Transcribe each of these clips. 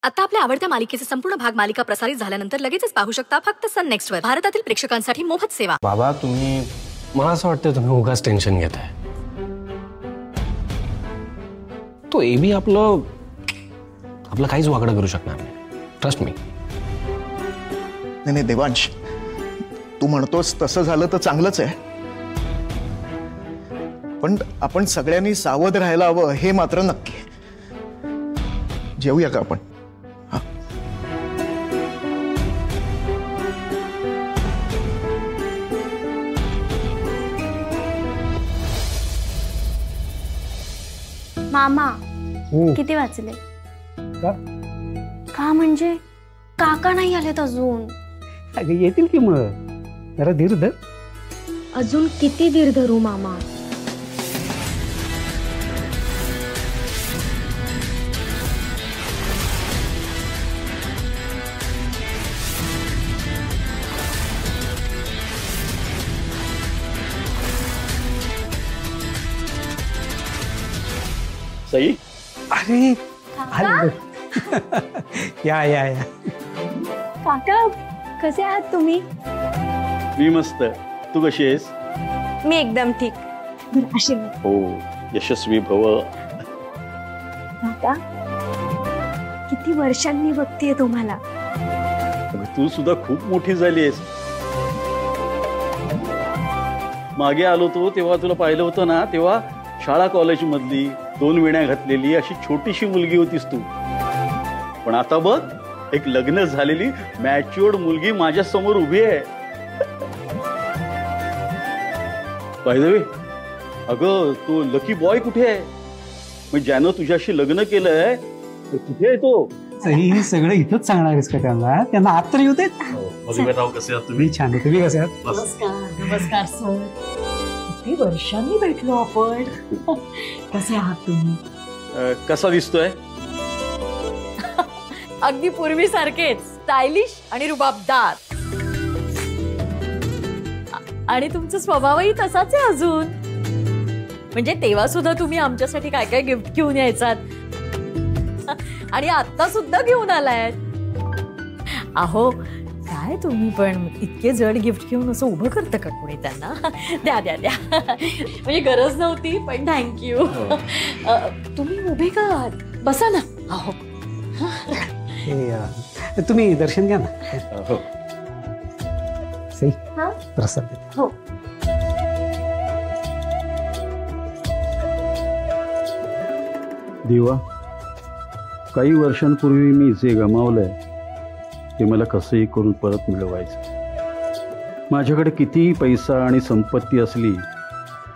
आता आपल्या आवडत्या मालिकेचे संपूर्ण भाग मालिका प्रसारित झाल्यानंतर लगेचच पाहू शकता फक्त सन नेक्स्ट वर. भारतातील प्रेक्षकांसाठी मोफत सेवा. बाबा तुम्ही, मला असं वाटतं तुम्ही उगाच टेन्शन घेताय. तो एबी आपलं काहीच वाकडं करू शकणार नाही. Trust me. नाही देवांश, तू म्हणतोस तसं झालं तर चांगलंच आहे, पण आपण सगळ्यांनी सावध राहायला हवं हे मात्र नक्की. जेवूया का आपण? मामा किती वाचले? का म्हणजे काका नाही आलेत अजून. येतील की मग, जरा धीर धर. अजून किती धीर धरू मामा? सई, अरे या या या. काका कसे आहात तुम्ही? मी मस्त. तू कशी आहेस? मी एकदम ठीक. आशीर्वाद. हो, यशस्वी भव. काका किती वर्षांनी बघतेय तुम्हाला. तू सुद्धा खूप मोठी झाली आहेस. मागे आलो तो तेव्हा तुला पाहिलं होतं ना, तेव्हा शाळा कॉलेज मधली 2 वेण्या घातलेली अशी छोटीशी मुलगी होतीस तू. पण आता बघ, एक लग्न झालेली मॅच्युअर्ड मुलगी माझ्या समोर उभी आहे. बाय द वे, अगं तो लकी बॉय कुठे आहे? म्हणजे ज्यानं तुझ्याशी लग्न केलंय कुठे आहे तो? हे सगळं इथंच सांगणार आहेस का त्यांना? त्यांना आत तर येऊ देत. कसे आहात तुम्ही? छान आहे. तुम्ही कसे आहात? नमस्कार. नमस्कार सर. किती वर्षांनी भेटलो आपण. कसे आहात तुम्ही? कसा दिसतोय? अगदी पूर्वीसारखेच स्टायलिश आणि रुबाबदार. आणि तुमचा स्वभावही तसाच आहे अजून. म्हणजे तेव्हा सुद्धा तुम्ही आमच्यासाठी काय काय गिफ्ट घेऊन यायचात आणि आता सुद्धा घेऊन आलाय. अहो काय तुम्ही पण इतके जड गिफ्ट घेऊन असं उभं करतं का कोणी त्यांना? द्या द्या द्या. म्हणजे गरज नव्हती, पण थँक्यू. तुम्ही उभे का आहात? बसा ना. अहो तुम्ही दर्शन घ्या ना. हो. सई, प्रसाद दे. हो. देवा, काही वर्षांपूर्वी मी जे गमावलंय ते मला कसंही करून परत मिळवायचं. माझ्याकडे कितीही पैसा आणि संपत्ती असली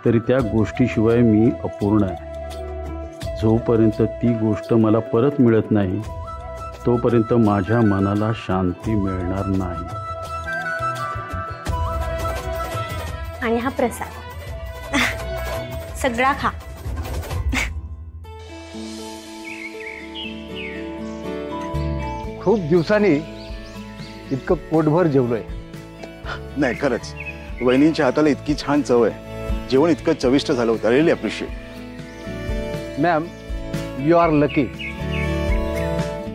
तरी त्या गोष्टीशिवाय मी अपूर्ण आहे. जोपर्यंत ती गोष्ट मला परत मिळत नाही तोपर्यंत माझ्या मनाला शांती मिळणार नाही. आणि हा प्रसाद सगळा खा. खूप दिवसांनी इतकं पोटभर जेवलोय. नाही खरंच, वहिनींच्या हाताला इतकी छान चव आहे. जेवण इतकं चविष्ट झालं होतं. Really appreciate. Ma'am, you are lucky.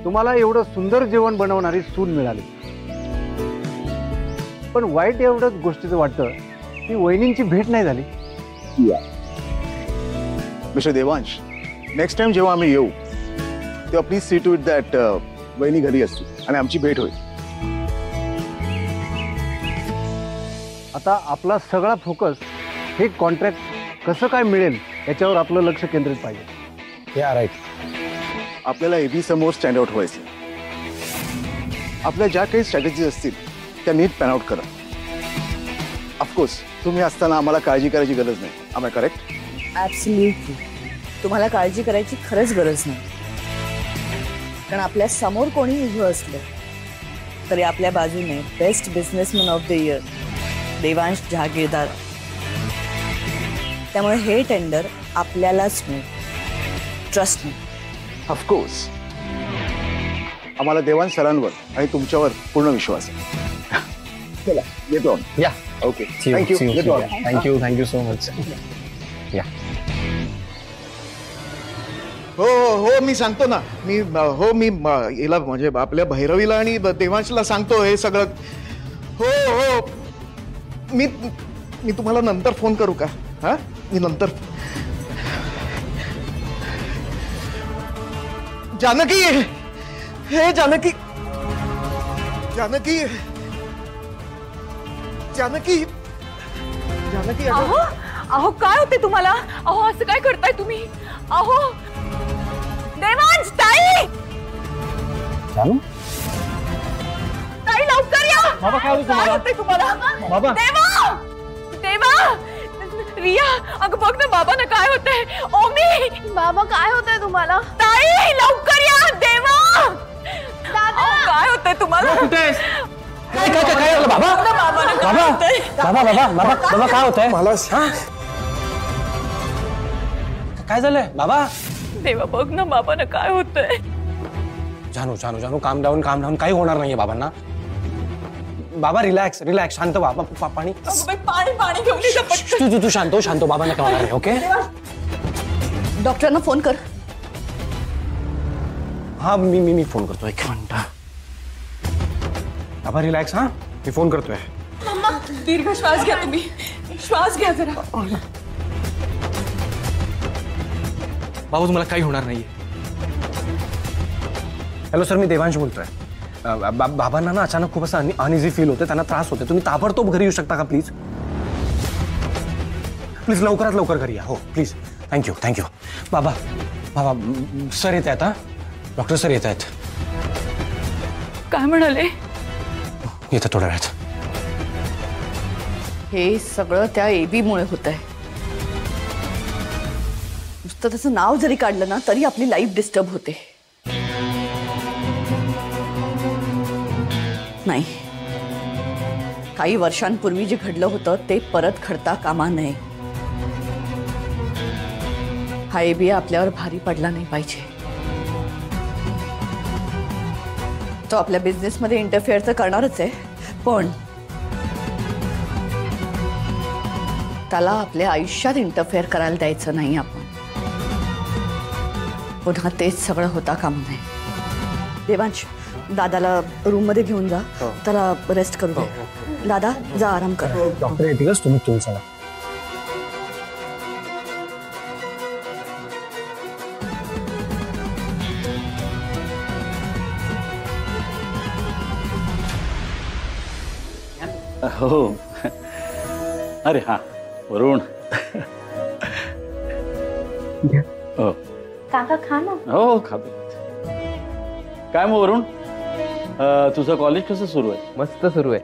तुम्हाला एवढं सुंदर जेवण बनवणारी सून मिळाली. पण वाईट एवढंच गोष्टीचं वाटतं की वहिनींची भेट नाही झाली. मिस्टर देवांश, नेक्स्ट टाइम जेव्हा आम्ही येऊ तेव्हा please see to it that वहिनी घरी असतील आणि आमची भेट होईल. आता आपला सगळा फोकस हे कॉन्ट्रॅक्ट कसं काय मिळेल याच्यावर आपलं लक्ष केंद्रित पाहिजे. या राईट. आपल्याला एबी समोर स्टँड आउट व्हायचं. आपल्या ज्या काही स्ट्रॅटेजीज असतील त्या नीट पॅन आउट करा. ऑफकोर्स तुम्ही असताना आम्हाला काळजी करायची गरज नाही. आम आय करेक्ट? ऍब्सोल्युटली. तुम्हाला काळजी करायची खरंच गरज नाही. कारण आपल्या समोर कोणी उभं असलं तरी आपल्या बाजूने best businessman of the year Devansh Jahagirdar. त्यामुळे हे टेंडर आपल्यालाच मिळेल. Trust me. ऑफकोर्स आम्हाला देवांश सरांवर आणि तुमच्यावर पूर्ण विश्वास आहे. चला येतो. या. Okay, thank you. Thank you so much. या. हो हो हो मी सांगतो ना. मी हिला म्हणजे आपल्या भैरवीला आणि देवांशला सांगतो हे सगळं. हो हो मी तुम्हाला नंतर फोन करू का? हा मी नंतर. जानकी, हे जानकी, जानकी, जानकी, जानकी. अहो अहो काय होते तुम्हाला? अहो असं काय करताय तुम्ही? अहो देवांश, ताई, ताई लवकर या. बाबा काय होते तुम्हाला? बाबा. देवा, देवा, रिया, अगं बघ ना बाबा ना काय होतंय. ओमी, बाबा काय होतंय तुम्हाला? ताई लवकर या. देवा, दादा काय होतंय तुम्हाला? कुठे काय काय काय झालं बाबा? बाबा बाबा बाबा बाबा बाबा काय होतंय? मला काय झालंय बाबा? देवा बघ ना बाबा ना काय होतंय. जानू जानू जानू काम डाऊन काही होणार नाहीये बाबांना. बाबा रिलॅक्स रिलॅक्स, शांत बाबा. पाणी पाणी पाणी घेऊन ये पटकन. तू शांत हो, शांत हो. बाबांना काय होणार नाही. ओके डॉक्टरांना फोन कर. हा मी फोन करतो. एक मिनिट. बाबा रिलॅक्स. हा मी फोन करतोय. मम्मा दीर्घ श्वास घ्या तुम्ही. श्वास घ्या जरा. बाबा तुम्हाला काही होणार नाहीये. हॅलो सर, मी देवांश बोलतोय. बाबांना ना अचानक खूप असं अनइझी फील होते, त्यांना त्रास होते. तुम्ही ताबडतोब घरी येऊ शकता का प्लीज? प्लीज लवकरात लवकर घरी या. हो प्लीज. Thank you thank you. बाबा बाबा सर येत आहेत. हा डॉक्टर सर येत आहेत. काय म्हणाले? येतं थोड्या वेळात. हे सगळं त्या एबीमुळे होत आहे. नुसतं त्याचं नाव जरी काढलं ना तरी आपली लाईफ डिस्टर्ब होते. नाही, काही वर्षांपूर्वी जे घडलं होतं ते परत घडता कामा नये. हा एबी आपल्यावर भारी पडला नाही पाहिजे. तो आपल्या बिझनेसमध्ये इंटरफेअर तर करणारच आहे, पण त्याला आपल्या आयुष्यात इंटरफेअर करायला द्यायचं नाही आपण. पुन्हा तेच सगळं होता काम नये. देवांश, दादाला रूम मध्ये घेऊन जा. त्याला रेस्ट करू दे. दादा जा, आराम कर. डॉक्टर येतीलच, तुम्ही चला. हो. अरे हा वरुण. हो काका खा ना. हो खातो. काय मग वरुण, तुझं कॉलेज कसं सुरू आहे? मस्त सुरू आहे.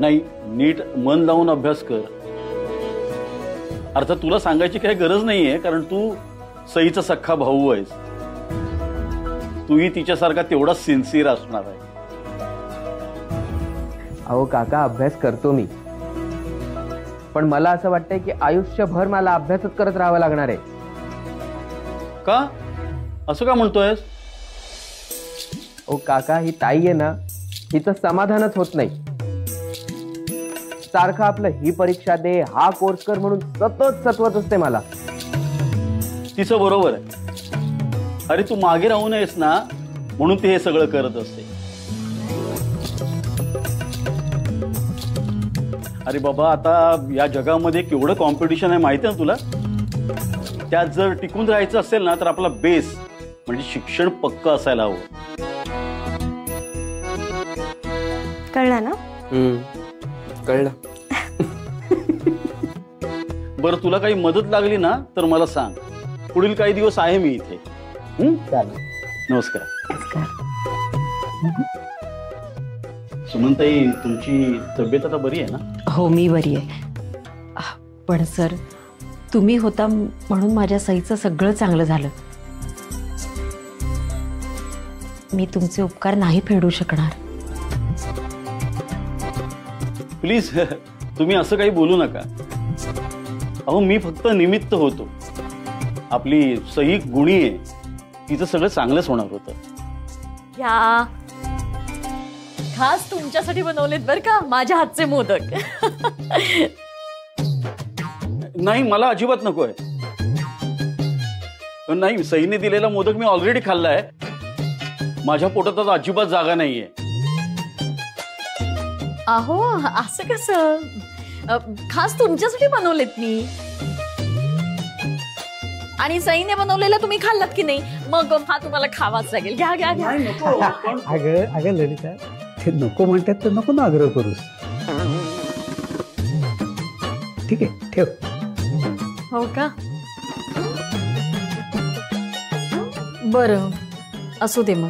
नाही, नीट मन लावून अभ्यास कर. अर्थात तुला सांगायची काही गरज नाहीये, कारण तू सईचा सख्खा भाऊ आहेस. तूही तिच्यासारखा तेवढा सिन्सिअर असणार आहे. अहो काका, अभ्यास करतो मी, पण मला असं वाटतंय की आयुष्यभर मला अभ्यासच करत राहावं लागणार आहे. का असं का म्हणतोयस? ओ काका, ही ताई आहे ना, हिचं समाधानच होत नाही. सारखं आपलं ही परीक्षा दे, हा कोर्स कर म्हणून सतत सतवत असते मला. तिचं बरोबर आहे. अरे तू मागे राहू नयेस ना, म्हणून ती हे सगळं करत असते. अरे बाबा, आता या जगामध्ये केवढं कॉम्पिटिशन आहे माहिती आहे ना तुला. त्यात जर टिकून राहायचं असेल ना, तर आपला बेस म्हणजे शिक्षण पक्क असायला हवं. कळलं ना? कळलं. बरं, तुला काही मदत लागली ना तर मला सांग. पुढील काही दिवस आहे मी इथे. नमस्कार. सुमनताई, तुमची तब्येत आता बरी आहे ना? हो, मी बरी आहे. पण सर, तुम्ही होता म्हणून माझ्या सईचं सगळं चांगलं झालं. मी तुमचे उपकार नाही फेडू शकणार. प्लीज, तुम्ही असं काही बोलू नका. अहो, मी फक्त निमित्त होतो. आपली सई गुणी आहे, तिचं सगळं चांगलंच होणार होतं. या खास तुमच्यासाठी बनवलेत बरं का माझ्या हातचे मोदक. नाही, मला अजिबात नको आहे. नाही, सईने दिलेला मोदक मी ऑलरेडी खाल्लाय. माझ्या पोटात आता अजिबात जागा नाहीये. अहो असं कसं? खास तुमच्यासाठी बनवलेत मी. आणि सईने बनवलेला तुम्ही खाल्लात की नाही? मग हा तुम्हाला खावाच लागेल. घ्या घ्या घ्या. अगं ललिता, ते नको म्हणतात तर नको ना आग्रह करूस. ठीक आहे, ठेव. हो का? बरं, असू दे मग.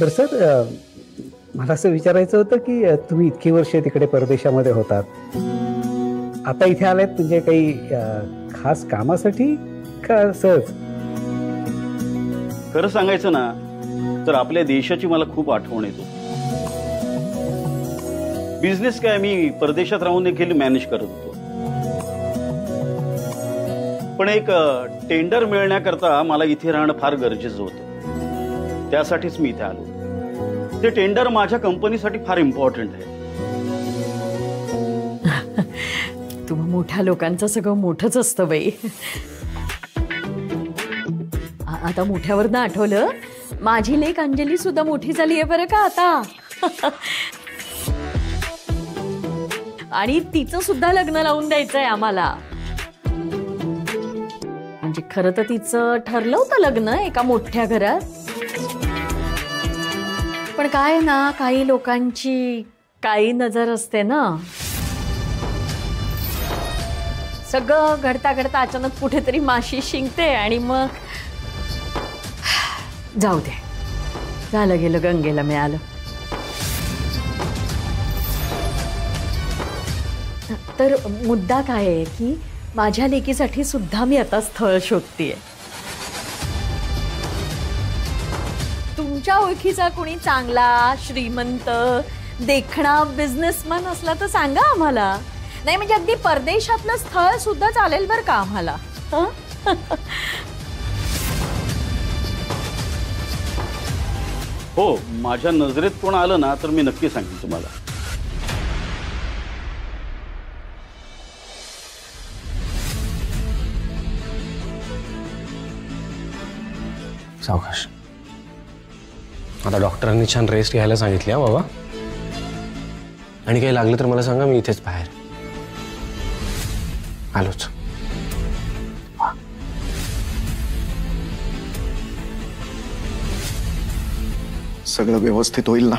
तर सर, मला असं विचारायचं होतं की तुम्ही इतकी वर्ष तिकडे परदेशामध्ये होतात, आता इथे आलात म्हणजे काही खास कामासाठी का सहज? खरं सांगायचं ना तर आपल्या देशाची मला खूप आठवण येतो. बिझनेस काय मी परदेशात राहून देखील मॅनेज करत होतो. पण एक टेंडर मिळण्याकरता मला इथे राहणं फार गरजेचं होतं. त्यासाठीच मी इथे आलो. ते टेंडर माझ्या कंपनीसाठी फार इम्पॉर्टंट आहे. तुम्हा मोठ्या लोकांचं सगळं मोठंच असतं बाई. आता मोठ्यावरनं आठवलं, माझी लेक अंजली सुद्धा मोठी झाली आहे बरं का आता. आणि तिचं सुद्धा लग्न लावून द्यायचंय आम्हाला. म्हणजे खरं तर तिचं ठरलं होतं लग्न एका मोठ्या घरात. पण काय ना, काही लोकांची काही नजर असते ना. सगळं घडता घडता अचानक कुठेतरी माशी शिंकते आणि मग जाऊ दे, झालं गेलं, गंगेला मिळालं. तर मुद्दा काय आहे की माझ्या लेकीसाठी सुद्धा मी आता स्थळ शोधतेय. तुमच्या ओळखीचा कोणी चांगला, श्रीमंत, देखणा बिझनेसमॅन असला तर सांगा आम्हाला. नाही म्हणजे अगदी परदेशातलं स्थळ सुद्धा चालेल बरं का आम्हाला. हो, माझ्या नजरेत कोण आलं ना तर मी नक्की सांगेन तुम्हाला. सावकाश. आता डॉक्टरांनी छान रेस्ट घ्यायला सांगितली हा बाबा. आणि काही लागलं तर मला सांगा, मी इथेच बाहेर आलोच. सगळं व्यवस्थित होईल ना?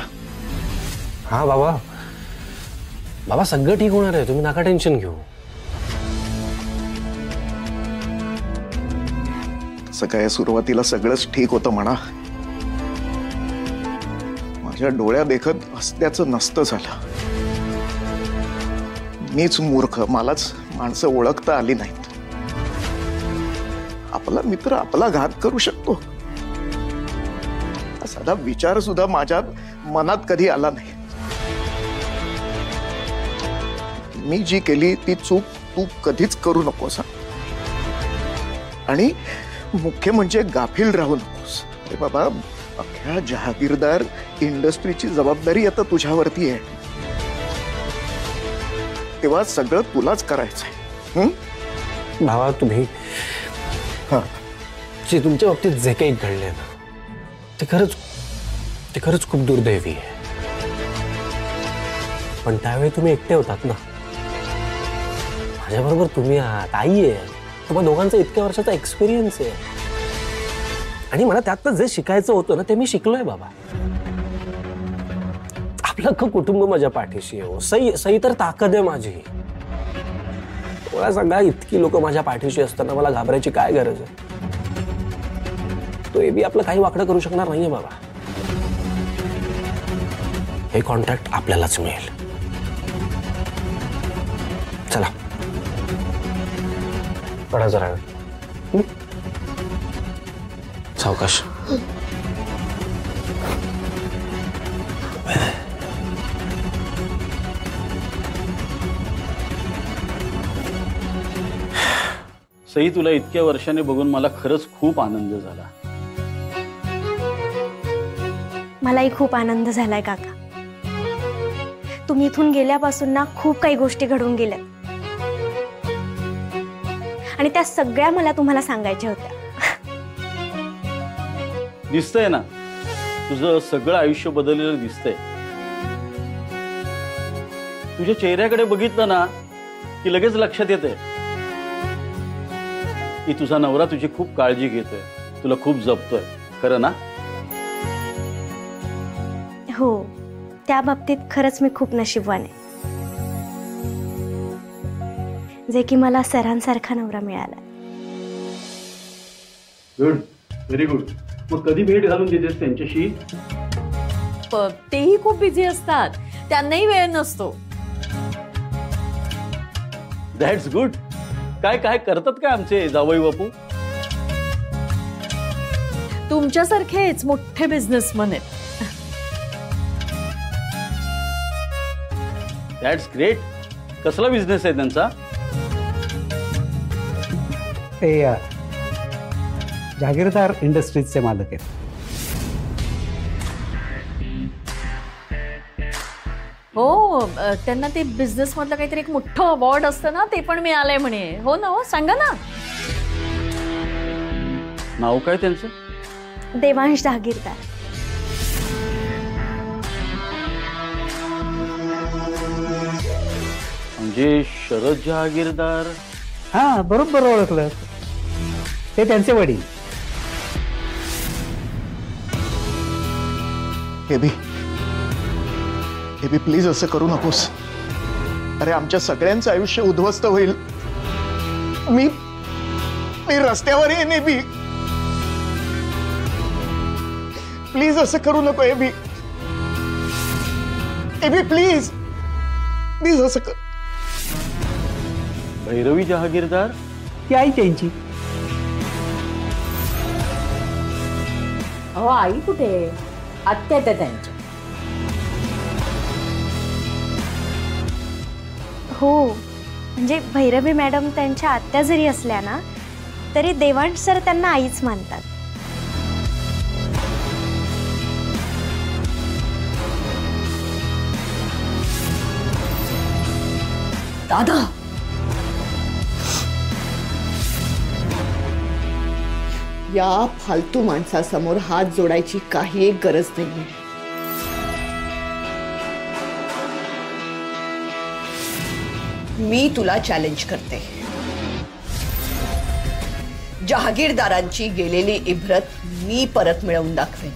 हा बाबा, बाबा सगळं ठीक होणार आहे. तुम्ही नका टेन्शन घेऊ. तसं काय सुरुवातीला सगळंच ठीक होतं म्हणा. माझ्या डोळ्या देखत हसण्याचं नसतं झालं. मीच मूर्ख, मलाच माणसं ओळखता आली नाहीत. आपला मित्र आपला घात करू शकतो साधा विचार सुद्धा माझ्या मनात कधी आला नाही. मी जी केली ती चूक तू कधीच करू नकोस. आणि मुख्य म्हणजे गाफील राहू नकोस. अरे बाबा, अख्ख्या जहागीरदार इंडस्ट्रीची जबाबदारी आता तुझ्यावरती आहे. तेव्हा सगळं तुलाच करायचंय. भावा, तुम्ही जे तुमच्या बाबतीत जे काही घडले ना ते खरंच खूप दुर्दैवी आहे. पण त्यावेळी तुम्ही एकटे होतात ना. माझ्याबरोबर तुम्ही आहात, आई आहे. तुम्हा दोघांचा इतक्या वर्षाचा एक्सपिरियन्स आहे. आणि मला त्यातनं जे शिकायचं होतं ना ते मी शिकलोय बाबा. आपलं अख्खं कुटुंब माझ्या पाठीशी आहे. सई तर ताकद आहे माझी. मला सांगा, इतकी लोक माझ्या पाठीशी असताना मला घाबरायची काय गरज आहे? तो एबी आपलं काही वाकडं करू शकणार नाहीये बाबा. हे कॉन्ट्रॅक्ट आपल्यालाच मिळेल. चला पडा जरा वेळ. सावकाश. सई, तुला इतक्या वर्षाने बघून मला खरंच खूप आनंद झाला. मलाही खूप आनंद झालाय काका. तुम्ही इथून गेल्यापासून ना खूप काही गोष्टी घडून गेल्या. आणि त्या सगळ्या मला तुम्हाला सांगायच्या होत्या. दिसतंय ना, तुझं सगळं आयुष्य बदललेलं दिसतंय. तुझ्या चेहऱ्याकडे बघितलं ना की लगेच लक्षात येतंय की तुझा नवरा तुझी खूप काळजी घेतोय, तुला खूप जपतोय. खरं ना? हो, त्या बाबतीत खरंच मी खूप नशीबवान आहे, जे की मला सरांसारखा नवरा मिळाला. Good, very good. मग कधी भेट घालून देतेस त्यांच्याशी? तेही खूप बिझी असतात, त्यांनाही वेळ नसतो. That's good. काय काय करतात काय आमचे जावई बापू? तुमच्यासारखेच मोठे बिझनेसमन आहेत. That's great. कसला बिझनेस आहे त्यांचा? ते जागीरदार इंडस्ट्रीजचे मालक आहेत. हो, त्यांना ते बिझनेस मधलं काहीतरी एक मोठं अवॉर्ड असतं ना, ते पण मिळालंय म्हणे. हो ना? हो, सांगा ना. नाव काय त्यांचं? देवांश जागीरदार. म्हणजे शरद जहागीरदार. हा, बरोबर ओळखलं. ते त्यांचे वडील. एबी प्लीज असं करू नकोस. अरे आमच्या सगळ्यांचं आयुष्य उद्ध्वस्त होईल. मी रस्त्यावर येईन एबी. प्लीज असं करू नको एबी. प्लीज प्लीज असं कर. भैरवी जहागीरदार? ती आई त्यांची. अहो, आई कुठे? आत्या त्या त्यांच्या. हो, म्हणजे भैरवी मॅडम त्यांच्या आत्या जरी असल्या ना, तरी देवांश सर त्यांना आईच मानतात. दादा, या फालतू माणसासमोर हात जोडायची काही एक गरज नाही. मी तुला चॅलेंज करते. जहागीरदारांची गेलेली इब्रत मी परत मिळवून दाखवेन.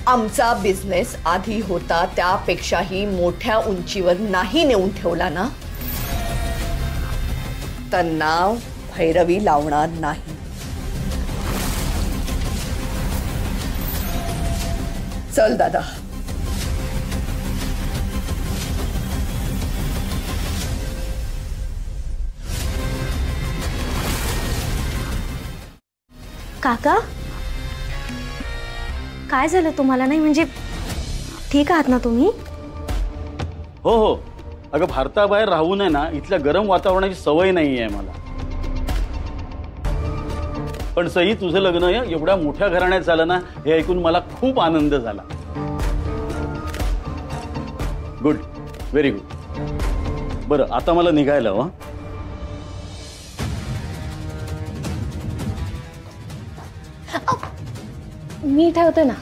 आमचा बिझनेस आधी होता त्यापेक्षाही मोठ्या उंचीवर नाही नेऊन ठेवला ना, तर नाव भैरवी लावणार नाही. चल दादा. काका, काय झालं तुम्हाला? नाही म्हणजे ठीक आहात ना तुम्ही? हो हो. अगं, भारताबाहेर राहू नये ना, इथल्या गरम वातावरणाची सवय नाही आहे मला. पण सई, तुझं लग्न एवढ्या मोठ्या घराण्यात झालं ना, हे ऐकून मला खूप आनंद झाला. Good, very good. बरं, आता मला निघायला हवं. मी ठेवते ना.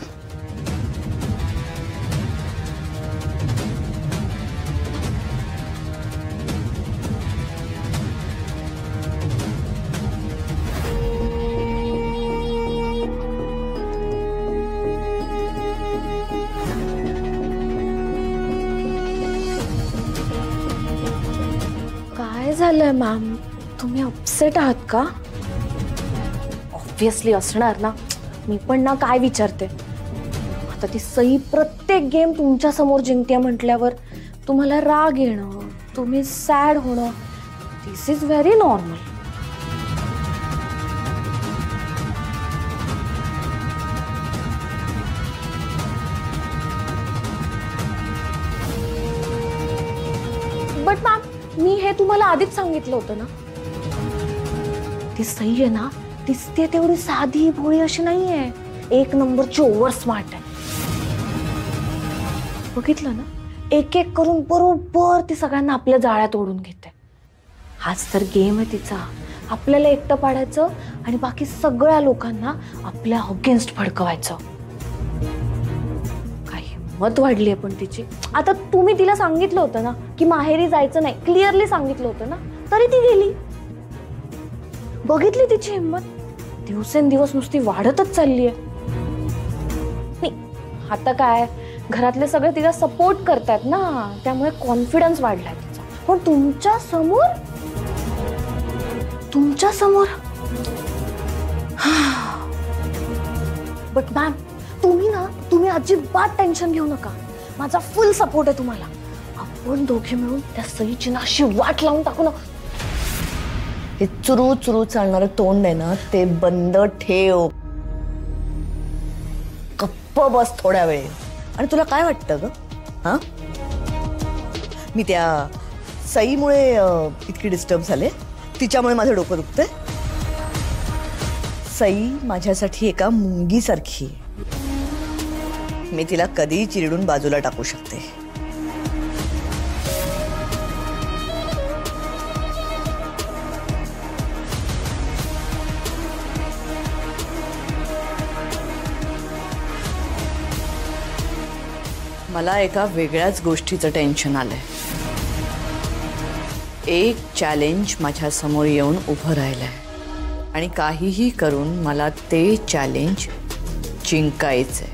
काय झालंय मॅम? तुम्ही अपसेट आहात का? ऑब्विसली असणार ना. मी पण ना काय विचारते, आता ती सई प्रत्येक गेम तुमच्या समोर जिंकते म्हटल्यावर तुम्हाला राग येणं, तुम्ही सॅड होणं, this is very normal. But ma'am, मी हे तुम्हाला आधीच सांगितलं होतं ना, ती सई आहे ना, दिसते तेवढी साधी भोळी अशी नाहीये. एक नंबरची ओव्हर स्मार्ट आहे. बघितलं ना, एक एक करून बरोबर ती सगळ्यांना आपल्या जाळ्यात ओढून घेते. हाच तर गेम आहे तिचा, आपल्याला एकटं पाडायचं आणि बाकी सगळ्या लोकांना आपल्या अगेन्स्ट भडकवायचं. काय हिंमत वाढली आहे पण तिची. आता तुम्ही तिला सांगितलं होतं ना की माहेरी जायचं नाही, क्लिअरली सांगितलं होतं ना, तरी ती गेली. बघितली तिची हिंमत, दिवसेंदिवस नुसती वाढतच चालली आहे. आता काय, घरातले सगळे तिला सपोर्ट करतात ना, त्यामुळे कॉन्फिडन्स वाढलाय तिचा. पण तुमच्या समोर बट मॅम तुम्ही अजिबात टेन्शन घेऊ नका, माझा फुल सपोर्ट आहे तुम्हाला. आपण दोघे मिळून त्या सईची ना अशी वाट लावून टाकू ना. हे चुरू चुरू चालणारं तोंड आहे ना ते बंद ठेव, गप्प बस थोड्या वेळ. आणि तुला काय वाटतं ग? हा, मी त्या सईमुळे इतकी डिस्टर्ब झाले, तिच्यामुळे माझं डोकं दुखतंय. सई माझ्यासाठी एका मुंगीसारखी, मी तिला कधी चिरडून बाजूला टाकू शकते. मला एका वेगळ्याच गोष्टीचं टेन्शन आलंय. एक चॅलेंज माझ्या समोर येऊन उभं राहिलंय आणि काहीही करून मला ते चॅलेंज जिंकायचंय.